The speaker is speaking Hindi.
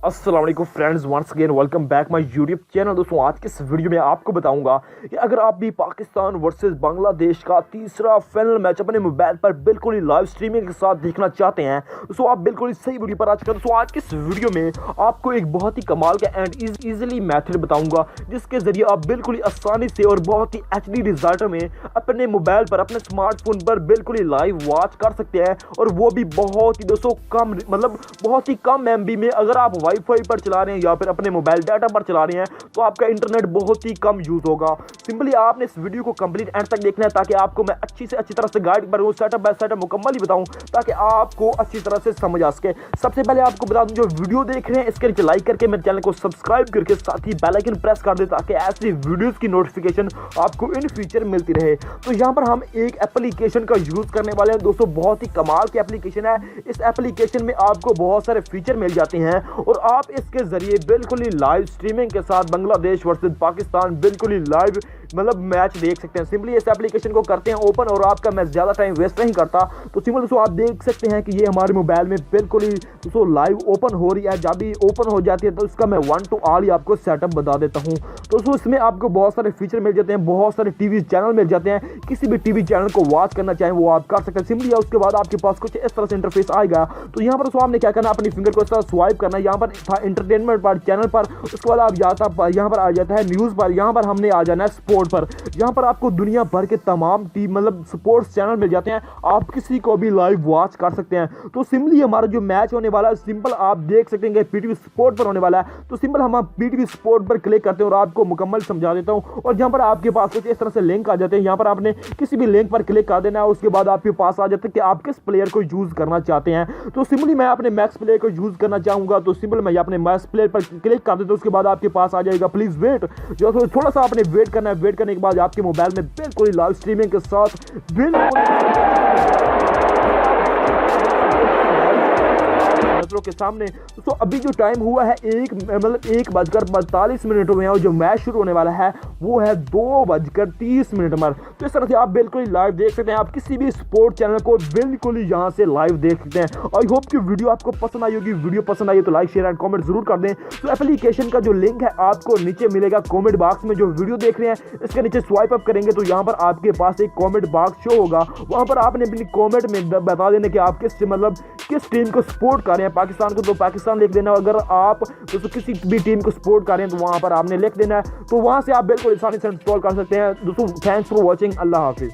अस्सलाम वालेकुम friends, once again welcome back my YouTube channel. दोस्तों, आज के इस वीडियो में आपको बताऊंगा कि अगर आप भी पाकिस्तान वर्सेस बांग्लादेश का तीसरा फाइनल मैच अपने मोबाइल पर बिल्कुल ही लाइव स्ट्रीमिंग के साथ देखना चाहते हैं, दोस्तों आप बिल्कुल ही सही वीडियो पर आ चुके हैं। दोस्तों, आज के इस वीडियो में आपको एक बहुत ही कमाल का एंड ईजिली मेथड बताऊंगा जिसके जरिए आप बिल्कुल ही आसानी से और बहुत ही HD रिजल्ट में अपने मोबाइल पर, अपने स्मार्टफोन पर बिल्कुल ही लाइव वॉच कर सकते हैं, और वो भी बहुत ही दोस्तों कम, मतलब बहुत ही कम MB में। अगर आप वाईफाई पर चला रहे हैं या फिर अपने मोबाइल डाटा पर चला रहे हैं तो आपका इंटरनेट बहुत ही कम यूज होगा। सिंपली आपने इस वीडियो को कंप्लीट एंड तक देखना है ताकि आपको मैं अच्छी से अच्छी तरह से गाइड करूं, सेटअप बाय सेटअप मुकम्मल ही बताऊं ताकि आपको अच्छी तरह से समझ आ सके। सबसे पहले आपको बता दूं, जो वीडियो देख रहे हैं इसके नीचे लाइक करके मेरे चैनल को सब्सक्राइब करके साथ ही बेल आइकन प्रेस कर दे ताकि ऐसी वीडियोस की नोटिफिकेशन आपको इन फ्यूचर मिलती रहे। तो यहाँ पर हम एक एप्लीकेशन का यूज करने वाले हैं दोस्तों, बहुत ही कमाल की एप्लीकेशन है। इस एप्लीकेशन में आपको बहुत सारे फीचर मिल जाते हैं और आप इसके जरिए बिल्कुल ही लाइव स्ट्रीमिंग के साथ बांग्लादेश वर्सेस पाकिस्तान बिल्कुल ही लाइव मतलब मैच देख सकते हैं। सिंपली इस एप्लीकेशन को करते हैं ओपन, और आपका मैं ज़्यादा टाइम वेस्ट नहीं करता। तो सिंपल दोस्तों आप देख सकते हैं कि ये हमारे मोबाइल में बिल्कुल ही दोस्तों लाइव ओपन हो रही है। जब भी ओपन हो जाती है तो इसका मैं 1 to all ही आपको सेटअप बता देता हूँ। तो दोस्तों इसमें आपको बहुत सारे फीचर मिल जाते हैं, बहुत सारे टीवी चैनल मिल जाते हैं। किसी भी टीवी चैनल को वॉच करना चाहें वो आप कर सकते हैं सिंपली। उसके बाद आपके पास कुछ इस तरह से इंटरफेस आएगा। तो यहाँ पर दोस्तों आपने क्या करना है, अपनी फिंगर को इस तरह स्वाइप करना है। यहाँ पर था एंटरटेनमेंट पर चैनल पर, उसके बाद आप यहाँ पर आ जाता है न्यूज़ पर, यहाँ पर हमने आ जाना है स्पोर्ट पर। यहाँ पर आपको दुनिया भर के तमाम टीम मतलब स्पोर्ट्स चैनल मिल जाते हैं, आप किसी को भी लाइव वॉच कर सकते हैं। तो सिंपली हमारा जो मैच होने वाला है सिंपल आप देख सकते हैं PTV स्पोर्ट पर होने वाला है। तो सिंपल हम PTV स्पोर्ट पर क्लिक करते हैं और आपको मुकम्मल समझा देता हूँ। और यहाँ पर आपके पास कुछ इस तरह से लिंक आ जाते हैं, यहाँ पर आपने किसी भी लिंक पर क्लिक कर देना है। उसके बाद आपके पास आ जाता है कि आप किस प्लेयर को यूज करना चाहते हैं। तो सिंपली मैं अपने मैक्स प्लेयर को यूज करना चाहूंगा, तो सिंपल मैं अपने मैक्स प्लेयर पर क्लिक कर देता हूँ। उसके बाद आपके पास आ जाएगा प्लीज वेट, जो थोड़ा सा आपने वेट करना है। वेट करने के बाद आपके मोबाइल में बिल्कुल लाइव स्ट्रीमिंग के साथ के सामने दोस्तों अभी जो टाइम हुआ है 1:42 हुए हैं, और जो मैच शुरू होने वाला है वो है 2:30 पर। तो इस तरह से आप बिल्कुल लाइव देख सकते हैं। आप किसी भी स्पोर्ट चैनल को बिल्कुल ही यहाँ से लाइव देख सकते हैं। आई होप कि वीडियो आपको पसंद आई होगी। वीडियो पसंद आई तो लाइक शेयर एंड कमेंट जरूर कर दें। तो एप्लीकेशन का जो लिंक है आपको नीचे मिलेगा कमेंट बॉक्स में। जो वीडियो देख रहे हैं इसके नीचे स्वाइप अप करेंगे तो यहाँ पर आपके पास एक कमेंट बॉक्स शो होगा। वहाँ पर आपने अपनी कमेंट में बता देना कि आप किस टीम को सपोर्ट कर रहे हैं। पाकिस्तान को तो पाकिस्तान लिख देना। अगर आप दोस्तों किसी भी टीम को सपोर्ट कर रहे हैं तो वहां पर आपने लिख देना है। तो वहां से आप बिल्कुल आसानी से इंस्टॉल कर सकते हैं। दोस्तों thanks for watching. Allah Hafiz.